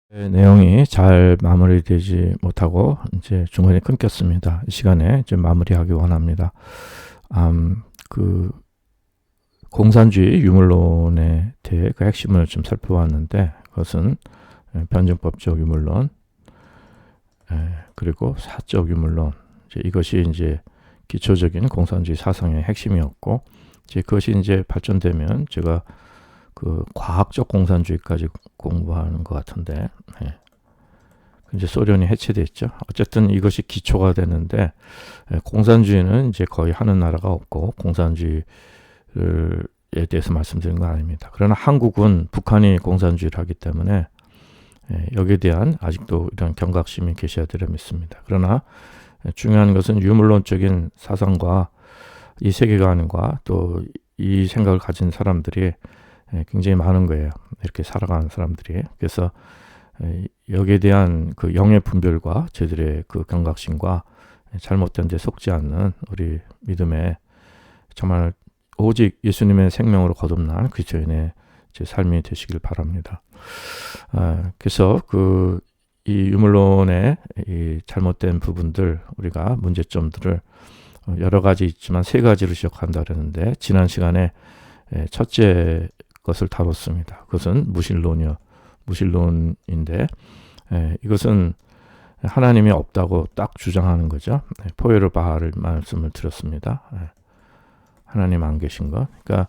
내용이 잘 마무리되지 못하고 이제 중간에 끊겼습니다. 이 시간에 좀 마무리하기 원합니다. 그 공산주의 유물론에 대해 그 핵심을 좀 살펴봤는데, 그것은 변증법적 유물론, 그리고 사적 유물론, 이것이 이제 기초적인 공산주의 사상의 핵심이었고, 이제 그것이 이제 발전되면 제가 그 과학적 공산주의까지 공부하는 것 같은데, 이제 소련이 해체됐죠. 어쨌든 이것이 기초가 되는데, 공산주의는 이제 거의 하는 나라가 없고 공산주의에 대해서 말씀드린 건 아닙니다. 그러나 한국은 북한이 공산주의를 하기 때문에 여기에 대한 아직도 이런 경각심이 계셔야 되려 믿습니다. 그러나 중요한 것은 유물론적인 사상과 이 세계관과 또 이 생각을 가진 사람들이 굉장히 많은 거예요. 이렇게 살아가는 사람들이. 그래서 여기에 대한 그 영의 분별과 저희들의 그 경각심과 잘못된 데 속지 않는 우리 믿음의 정말 오직 예수님의 생명으로 거듭난 그리스도인의 제 삶이 되시길 바랍니다. 그래서 이 유물론의 이 잘못된 부분들, 우리가 문제점들을 여러 가지 있지만 세 가지로 지적한다 그랬는데, 지난 시간에 첫째 것을 다뤘습니다. 그것은 무신론인데, 이것은 하나님이 없다고 딱 주장하는 거죠. 포에르 바하를 말씀을 드렸습니다. 하나님 안 계신 것. 그러니까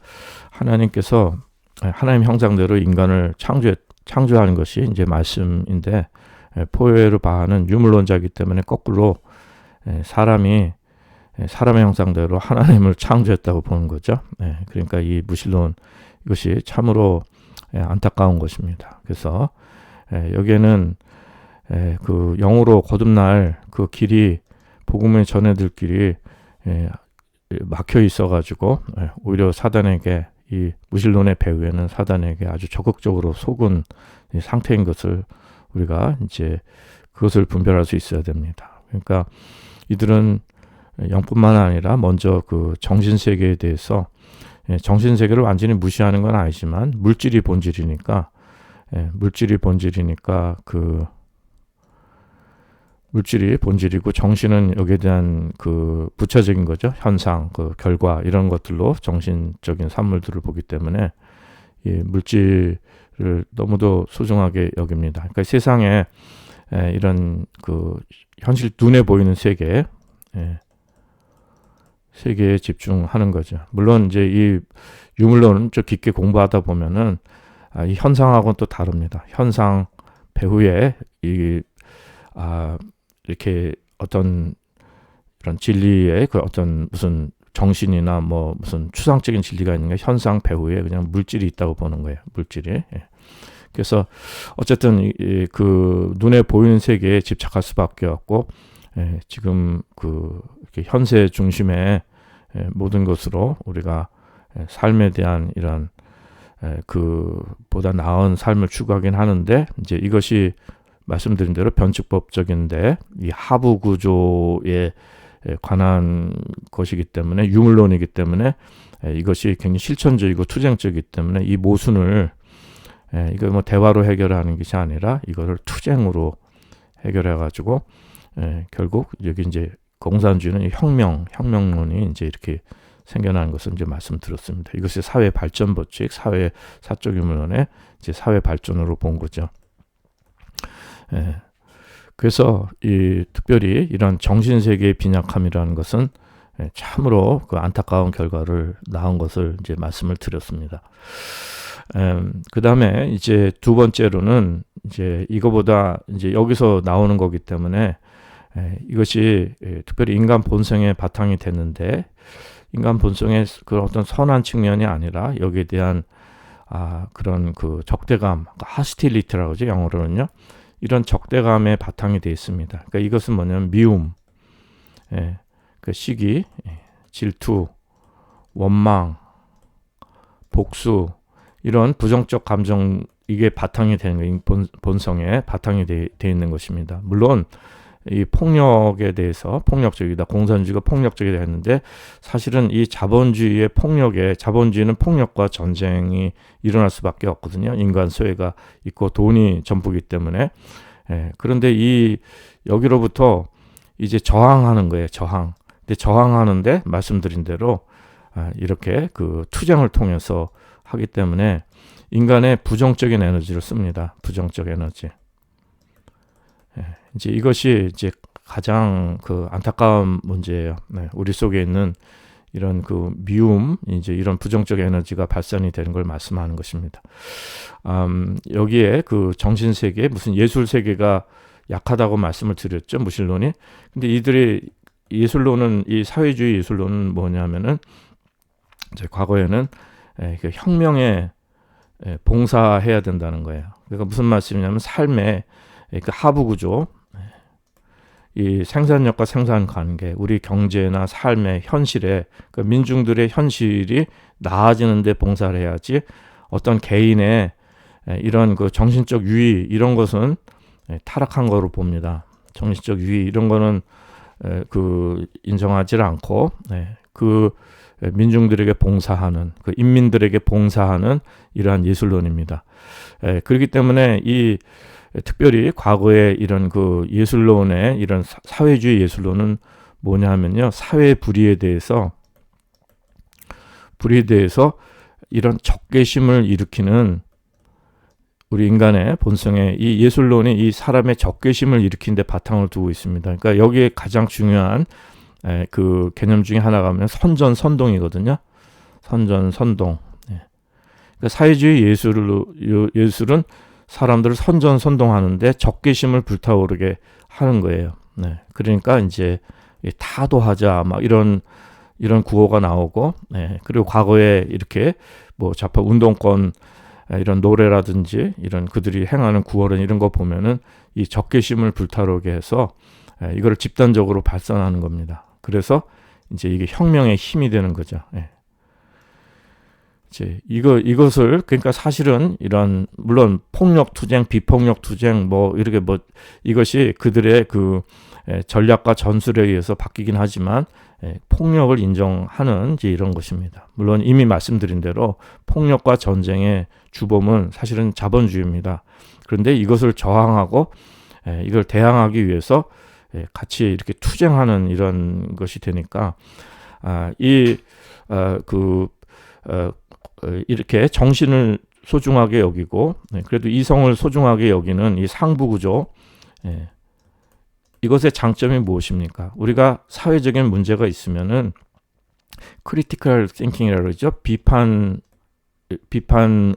하나님께서 하나님 형상대로 인간을 창조하는 것이 이제 말씀인데, 포에르 바하는 유물론자이기 때문에 거꾸로 사람의 형상대로 하나님을 창조했다고 보는 거죠. 그러니까 이 무신론, 이것이 참으로 안타까운 것입니다. 그래서 여기에는 그 영으로 거듭날 그 길이, 복음을 전해들 길이 막혀 있어가지고 오히려 사단에게, 이 무신론의 배후에는 사단에게 아주 적극적으로 속은 상태인 것을 우리가 이제 그것을 분별할 수 있어야 됩니다. 그러니까 이들은 영뿐만 아니라 먼저 그 정신세계에 대해서, 정신세계를 완전히 무시하는 건 아니지만 물질이 본질이니까 물질이 본질이고 정신은 여기에 대한 그 부차적인 거죠. 현상, 그 결과, 이런 것들로 정신적인 산물들을 보기 때문에 이 물질을 너무도 소중하게 여깁니다. 그러니까 세상에 이런 그 현실 눈에 보이는 세계에 집중하는 거죠. 물론 이제 이 유물론은 좀 깊게 공부하다 보면은 이 현상하고는 또 다릅니다. 현상 배후에 이렇게 어떤 이런 진리의 그 어떤 무슨 정신이나 뭐 무슨 추상적인 진리가 있는 게 현상 배후에 그냥 물질이 있다고 보는 거예요. 물질이. 그래서 어쨌든 그 눈에 보이는 세계에 집착할 수밖에 없고, 지금 이렇게 현세 중심의 모든 것으로 우리가 삶에 대한 이런 보다 나은 삶을 추구하긴 하는데, 이제 이것이 말씀드린 대로 변칙법적인데 이 하부 구조에 관한 것이기 때문에, 유물론이기 때문에 이것이 굉장히 실천적이고 투쟁적이기 때문에 이 모순을 이거 뭐 대화로 해결하는 것이 아니라 이거를 투쟁으로 해결해 가지고 결국 여기 이제 공산주의는 혁명론이 이제 이렇게 생겨나는 것을 이제 말씀드렸습니다. 이것이 사회 발전 법칙, 사회 사적 유물론의 이제 사회 발전으로 본 거죠. 그래서 특별히 이런 정신세계의 빈약함이라는 것은 참으로 그 안타까운 결과를 낳은 것을 이제 말씀을 드렸습니다. 그 다음에 이제 두 번째로는 이제 이거보다 이제 여기서 나오는 거기 때문에 이것이 특별히 인간 본성의 바탕이 됐는데, 인간 본성의 그 어떤 선한 측면이 아니라 여기에 대한 그런 그 적대감, 하스틸리티라고 하죠, 영어로는요. 이런 적대감의 바탕이 되어 있습니다. 그러니까 이것은 뭐냐면 미움, 그 시기, 질투, 원망, 복수, 이런 부정적 감정, 이게 바탕이 되는 거예요. 본성의 바탕이 되어 있는 것입니다. 물론 이 폭력에 대해서 폭력적이다, 공산주의가 폭력적이다 했는데 사실은 이 자본주의의 폭력에 자본주의는 폭력과 전쟁이 일어날 수밖에 없거든요. 인간 소외가 있고 돈이 전부기 때문에. 그런데 이 여기로부터 이제 저항하는 거예요. 저항. 근데 저항하는데 말씀드린 대로 이렇게 그 투쟁을 통해서 하기 때문에 인간의 부정적인 에너지를 씁니다. 부정적 에너지. 이제 이것이 이제 가장 그 안타까운 문제예요. 우리 속에 있는 이런 그 미움, 이제 이런 부정적 에너지가 발산이 되는 걸 말씀하는 것입니다. 여기에 그 정신 세계, 무슨 예술 세계가 약하다고 말씀을 드렸죠, 무신론이. 근데 이들의 예술론은, 이 사회주의 예술론은 뭐냐면은 이제 과거에는 그 혁명에 봉사해야 된다는 거예요. 그러니까 무슨 말씀이냐면 삶의 그 하부 구조, 이 생산력과 생산 관계, 우리 경제나 삶의 현실에 그 민중들의 현실이 나아지는 데 봉사를 해야지 어떤 개인의 이런 그 정신적 유의 이런 것은 타락한 거로 봅니다. 정신적 유의 이런 거는 그 인정하지 않고 그 민중들에게 봉사하는, 그 인민들에게 봉사하는 이러한 예술론입니다. 그렇기 때문에 이 특별히 과거의 이런 그 예술론의 이런 사회주의 예술론은 뭐냐 하면요, 사회 불의에 대해서 이런 적개심을 일으키는, 우리 인간의 본성에 이 예술론이 이 사람의 적개심을 일으키는 데 바탕을 두고 있습니다. 그러니까 여기에 가장 중요한 그 개념 중에 하나가 뭐냐면 선전선동이거든요. 선전선동. 그러니까 사회주의 예술은 사람들을 선전선동하는데 적개심을 불타오르게 하는 거예요. 그러니까 이제 타도하자 막 이런 구호가 나오고, 그리고 과거에 이렇게 뭐 좌파 운동권 이런 노래라든지 이런 그들이 행하는 구호론 이런 거 보면은 이 적개심을 불타오르게 해서 이걸 집단적으로 발산하는 겁니다. 그래서 이제 이게 혁명의 힘이 되는 거죠. 이제 이것을, 그러니까 사실은 이런, 물론 폭력 투쟁, 비폭력 투쟁 뭐 이렇게 뭐 이것이 그들의 그 전략과 전술에 의해서 바뀌긴 하지만 폭력을 인정하는 이제 이런 것입니다. 물론 이미 말씀드린 대로 폭력과 전쟁의 주범은 사실은 자본주의입니다. 그런데 이것을 저항하고 이걸 대항하기 위해서 같이 이렇게 투쟁하는 이런 것이 되니까 이렇게 정신을 소중하게 여기고 그래도 이성을 소중하게 여기는 이 상부 구조, 이것의 장점이 무엇입니까? 우리가 사회적인 문제가 있으면은 크리티컬 띵킹이라고 그러죠. 비판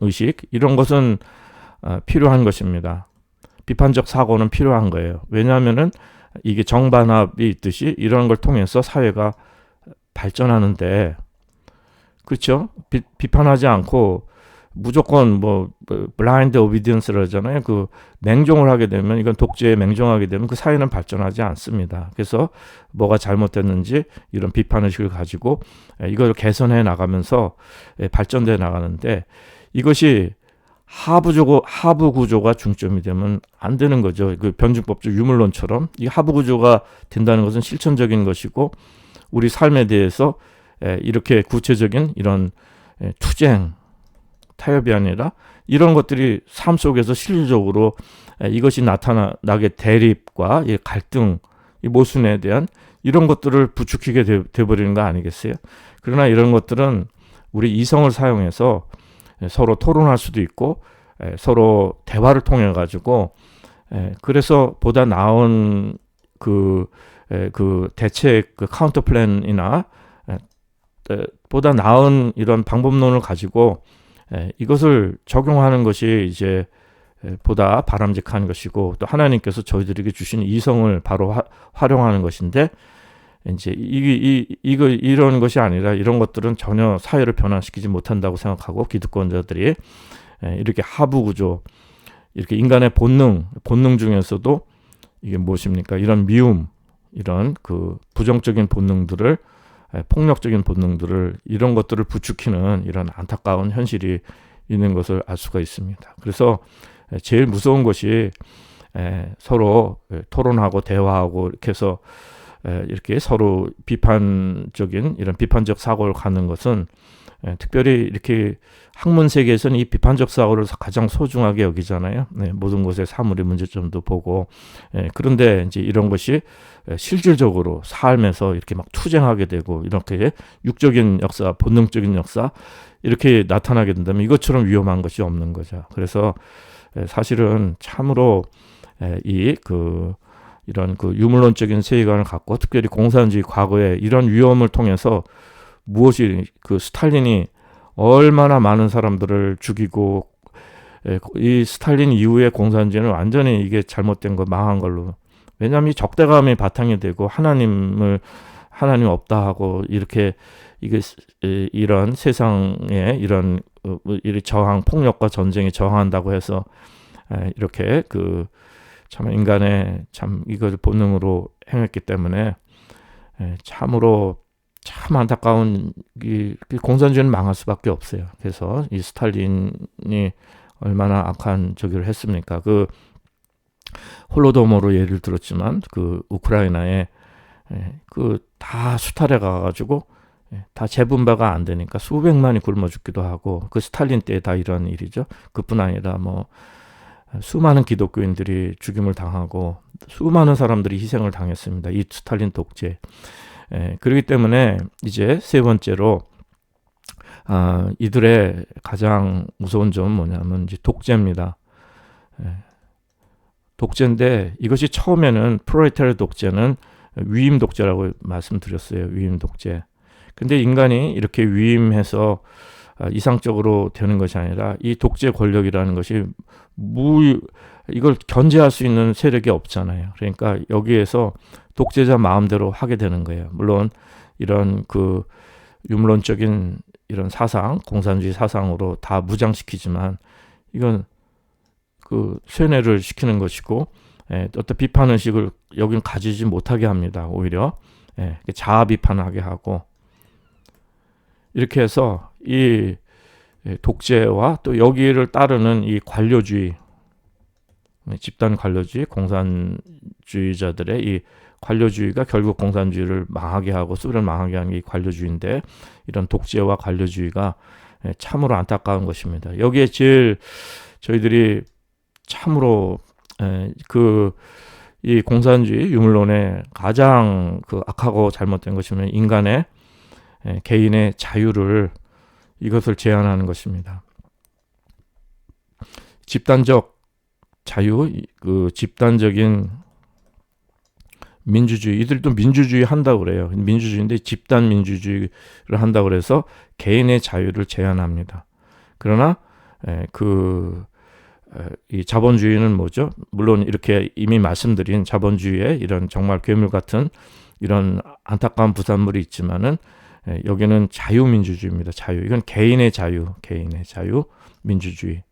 의식 이런 것은 필요한 것입니다. 비판적 사고는 필요한 거예요. 왜냐하면은 이게 정반합이 있듯이 이런 걸 통해서 사회가 발전하는데, 그렇죠? 비판하지 않고 무조건 뭐 블라인드 오비디언스를 하잖아요. 그 맹종을 하게 되면, 이건 독재에 맹종하게 되면 그 사회는 발전하지 않습니다. 그래서 뭐가 잘못됐는지 이런 비판의식을 가지고 이걸 개선해 나가면서 발전돼 나가는데, 이것이 하부 구조가 중점이 되면 안 되는 거죠. 그 변증법적 유물론처럼 이 하부 구조가 된다는 것은 실천적인 것이고, 우리 삶에 대해서 이렇게 구체적인 이런 투쟁, 타협이 아니라 이런 것들이 삶 속에서 실질적으로 이것이 나타나게 대립과 갈등, 이 모순에 대한 이런 것들을 부추기게 돼버리는 거 아니겠어요? 그러나 이런 것들은 우리 이성을 사용해서 서로 토론할 수도 있고 서로 대화를 통해 가지고, 그래서 보다 나은 그 대책, 그 카운터 플랜이나 보다 나은 이런 방법론을 가지고 이것을 적용하는 것이 이제 보다 바람직한 것이고, 또 하나님께서 저희들에게 주신 이성을 바로 활용하는 것인데, 이제 이런 것이 아니라 이런 것들은 전혀 사회를 변화시키지 못한다고 생각하고, 기득권자들이 이렇게 하부 구조, 이렇게 인간의 본능 중에서도 이게 무엇입니까? 이런 미움, 이런 그 부정적인 본능들을, 폭력적인 본능들을, 이런 것들을 부추기는 이런 안타까운 현실이 있는 것을 알 수가 있습니다. 그래서 제일 무서운 것이 서로 토론하고 대화하고 이렇게 해서 이렇게 서로 비판적인 이런 비판적 사고를 갖는 것은 특별히 이렇게 학문 세계에서는 이 비판적 사고를 가장 소중하게 여기잖아요. 모든 것의 사물의 문제점도 보고 그런데 이제 이런 것이 실질적으로 삶에서 이렇게 막 투쟁하게 되고 이렇게 육적인 역사, 본능적인 역사 이렇게 나타나게 된다면 이것처럼 위험한 것이 없는 거죠. 그래서 사실은 참으로 이런 그 유물론적인 세계관을 갖고 특별히 공산주의 과거에 이런 위험을 통해서 무엇이 그 스탈린이 얼마나 많은 사람들을 죽이고 이 스탈린 이후에 공산주의는 완전히 이게 잘못된 거 망한 걸로 왜냐하면 이 적대감이 바탕이 되고 하나님 없다 하고 이렇게 이게 이런 세상에 이런 저항 폭력과 전쟁에 저항한다고 해서 이렇게 참 인간의 참 이걸 본능으로 행했기 때문에 참으로 참 안타까운 공산주의는 망할 수밖에 없어요. 그래서 이 스탈린이 얼마나 악한 저기를 했습니까? 홀로도모로 예를 들었지만 우크라이나에 다 수탈해 가가지고 다 재분배가 안 되니까 수백만이 굶어 죽기도 하고 스탈린 때 다 이런 일이죠. 그뿐 아니라 뭐 수많은 기독교인들이 죽임을 당하고 수많은 사람들이 희생을 당했습니다. 이 스탈린 독재. 그렇기 때문에 이제 세 번째로 이들의 가장 무서운 점은 뭐냐면 이제 독재입니다. 독재인데 이것이 처음에는 프롤레타리아 독재는 위임 독재라고 말씀드렸어요. 위임 독재. 근데 인간이 이렇게 위임해서 이상적으로 되는 것이 아니라 이 독재 권력이라는 것이 이걸 견제할 수 있는 세력이 없잖아요. 그러니까 여기에서 독재자 마음대로 하게 되는 거예요. 물론 이런 유물론적인 이런 사상, 공산주의 사상으로 다 무장시키지만 이건 쇠뇌를 시키는 것이고 어떤 비판의식을 여기는 가지지 못하게 합니다. 오히려 자아 비판하게 하고 이렇게 해서 이 독재와 또 여기를 따르는 이 관료주의, 집단 관료주의, 공산주의자들의 이 관료주의가 결국 공산주의를 망하게 하고 수를 망하게 하는 게 이 관료주의인데 이런 독재와 관료주의가 참으로 안타까운 것입니다. 여기에 제일 저희들이 참으로 이 공산주의 유물론의 가장 악하고 잘못된 것이면 인간의 개인의 자유를 이것을 제한하는 것입니다. 집단적 자유, 집단적인 민주주의, 이들도 민주주의 한다고 그래요. 민주주의인데 집단 민주주의를 한다고 그래서 개인의 자유를 제한합니다. 그러나 이 자본주의는 뭐죠? 물론 이렇게 이미 말씀드린 자본주의의 이런 정말 괴물 같은 이런 안타까운 부산물이 있지만은 여기는 자유민주주의입니다. 자유. 이건 개인의 자유, 민주주의.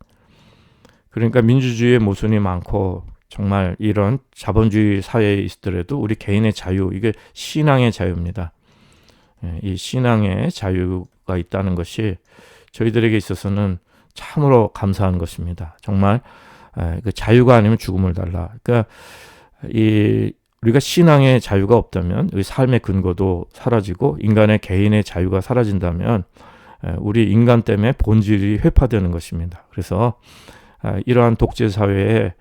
그러니까 민주주의의 모순이 많고 정말 이런 자본주의 사회에 있더라도 우리 개인의 자유, 이게 신앙의 자유입니다. 이 신앙의 자유가 있다는 것이 저희들에게 있어서는 참으로 감사한 것입니다. 정말 자유가 아니면 죽음을 달라. 그러니까 우리가 신앙의 자유가 없다면 우리 삶의 근거도 사라지고 인간의 개인의 자유가 사라진다면 우리 인간 때문에 본질이 회파되는 것입니다. 그래서 이러한 독재 사회에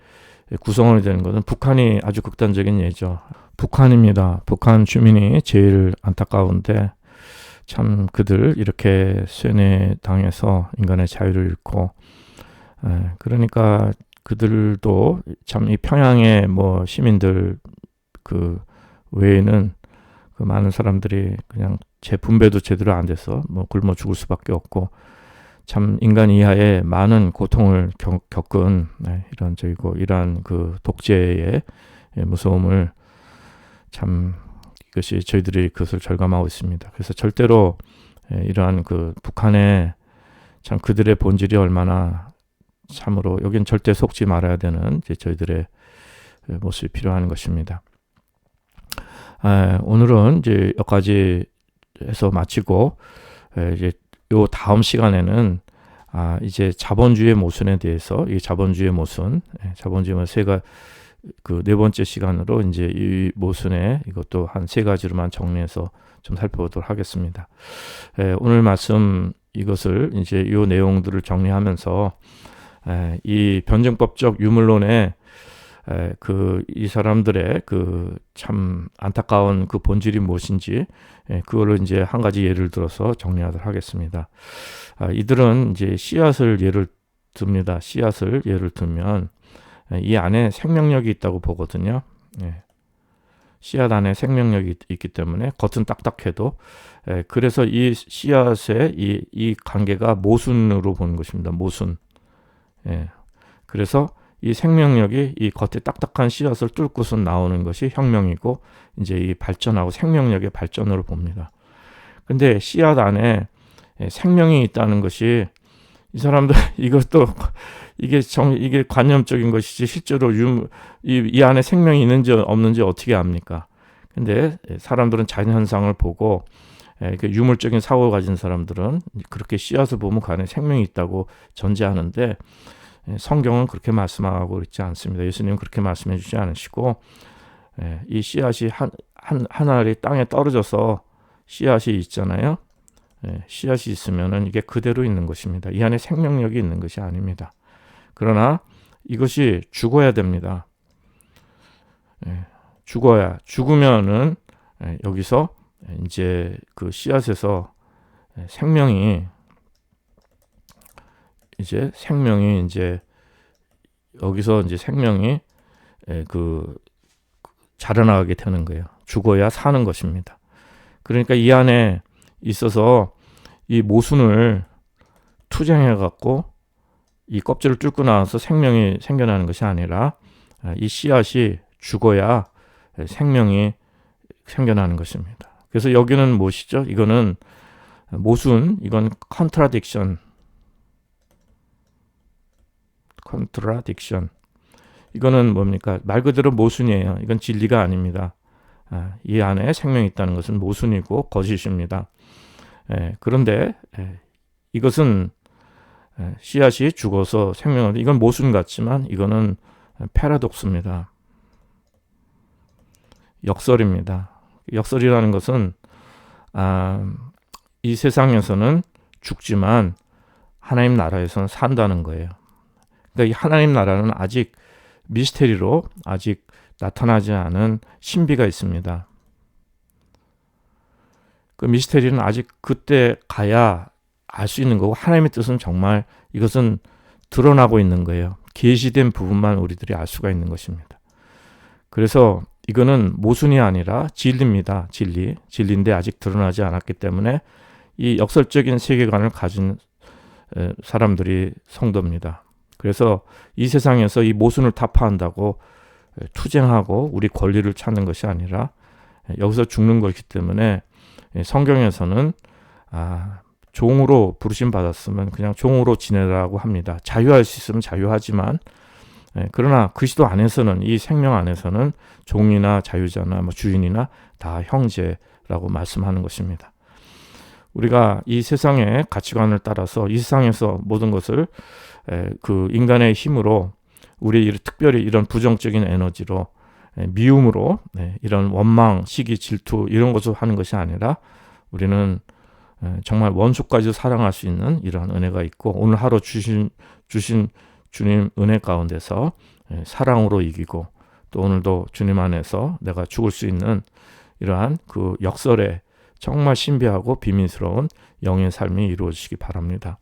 구성원이 되는 것은 북한이 아주 극단적인 예죠. 북한입니다. 북한 주민이 제일 안타까운데 참 그들 이렇게 쇠뇌당해서 인간의 자유를 잃고 그러니까 그들도 참 이 평양의 뭐 시민들 외에는 많은 사람들이 그냥 분배도 제대로 안 돼서 뭐 굶어 죽을 수밖에 없고 참 인간 이하의 많은 고통을 겪은 이러한 독재의 무서움을 참 이것이 저희들이 그것을 절감하고 있습니다. 그래서 절대로 이러한 북한의 참 그들의 본질이 얼마나 참으로 여긴 절대 속지 말아야 되는 저희들의 모습이 필요한 것입니다. 오늘은 이제 여기까지 해서 마치고 이제 요 다음 시간에는 이제 자본주의의 모순에 대해서 이 자본주의의 모순, 자본주의의 그 네 번째 시간으로 이제 이 모순의 이것도 한 세 가지로만 정리해서 좀 살펴보도록 하겠습니다. 오늘 말씀 이것을 이제 이 내용들을 정리하면서 이 변증법적 유물론의 이 사람들의 그 참 안타까운 그 본질이 무엇인지 그거를 이제 한 가지 예를 들어서 정리하도록 하겠습니다. 이들은 이제 씨앗을 예를 듭니다. 씨앗을 예를 들면 이 안에 생명력이 있다고 보거든요. 씨앗 안에 생명력이 있기 때문에 겉은 딱딱해도 그래서 이 씨앗의 이 관계가 모순으로 보는 것입니다. 모순. 그래서 이 생명력이 이 겉에 딱딱한 씨앗을 뚫고서 나오는 것이 혁명이고 이제 이 발전하고 생명력의 발전으로 봅니다. 근데 씨앗 안에 생명이 있다는 것이 이 사람들 이것도 이게 관념적인 것이지 실제로 이 안에 생명이 있는지 없는지 어떻게 압니까? 근데 사람들은 자연현상을 보고 유물적인 사고를 가진 사람들은 그렇게 씨앗을 보면 그 안에 생명이 있다고 전제하는데 성경은 그렇게 말씀하고 있지 않습니다. 예수님은 그렇게 말씀해 주지 않으시고 이 씨앗이 한 알이 땅에 떨어져서 씨앗이 있잖아요. 씨앗이 있으면은 이게 그대로 있는 것입니다. 이 안에 생명력이 있는 것이 아닙니다. 그러나 이것이 죽어야 됩니다. 죽으면은 여기서 이제 그 씨앗에서 생명이 이제 여기서 이제 생명이 그 자라나게 되는 거예요. 죽어야 사는 것입니다. 그러니까 이 안에 있어서 이 모순을 투쟁해 갖고 이 껍질을 뚫고 나와서 생명이 생겨나는 것이 아니라 이 씨앗이 죽어야 생명이 생겨나는 것입니다. 그래서 여기는 무엇이죠? 이거는 모순, 이건 contradiction. 이거는 뭡니까? 말 그대로 모순이에요. 이건 진리가 아닙니다. 이 안에 생명이 있다는 것은 모순이고 거짓입니다. 그런데 이것은 씨앗이 죽어서 생명을, 이건 모순 같지만 이거는 패러독스입니다. 역설입니다. 역설이라는 것은 이 세상에서는 죽지만 하나님 나라에서는 산다는 거예요. 그러니까 이 하나님 나라는 아직 미스테리로 아직 나타나지 않은 신비가 있습니다. 그 미스테리는 아직 그때 가야 알 수 있는 거고 하나님의 뜻은 정말 이것은 드러나고 있는 거예요. 계시된 부분만 우리들이 알 수가 있는 것입니다. 그래서 이거는 모순이 아니라 진리입니다. 진리인데 아직 드러나지 않았기 때문에 이 역설적인 세계관을 가진 사람들이 성도입니다. 그래서 이 세상에서 이 모순을 타파한다고 투쟁하고 우리 권리를 찾는 것이 아니라 여기서 죽는 것이기 때문에 성경에서는 종으로 부르심 받았으면 그냥 종으로 지내라고 합니다. 자유할 수 있으면 자유하지만 그러나 그리스도 안에서는 이 생명 안에서는 종이나 자유자나 주인이나 다 형제라고 말씀하는 것입니다. 우리가 이 세상의 가치관을 따라서 이 세상에서 모든 것을 그 인간의 힘으로 우리 특별히 이런 부정적인 에너지로 미움으로 이런 원망, 시기, 질투 이런 것을 하는 것이 아니라 우리는 정말 원수까지도 사랑할 수 있는 이러한 은혜가 있고 오늘 하루 주신 주님 은혜 가운데서 사랑으로 이기고 또 오늘도 주님 안에서 내가 죽을 수 있는 이러한 그 역설의 정말 신비하고 비밀스러운 영의 삶이 이루어지시기 바랍니다.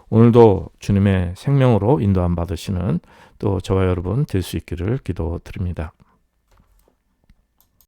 오늘도 주님의 생명으로 인도함 받으시는 또 저와 여러분 될 수 있기를 기도드립니다.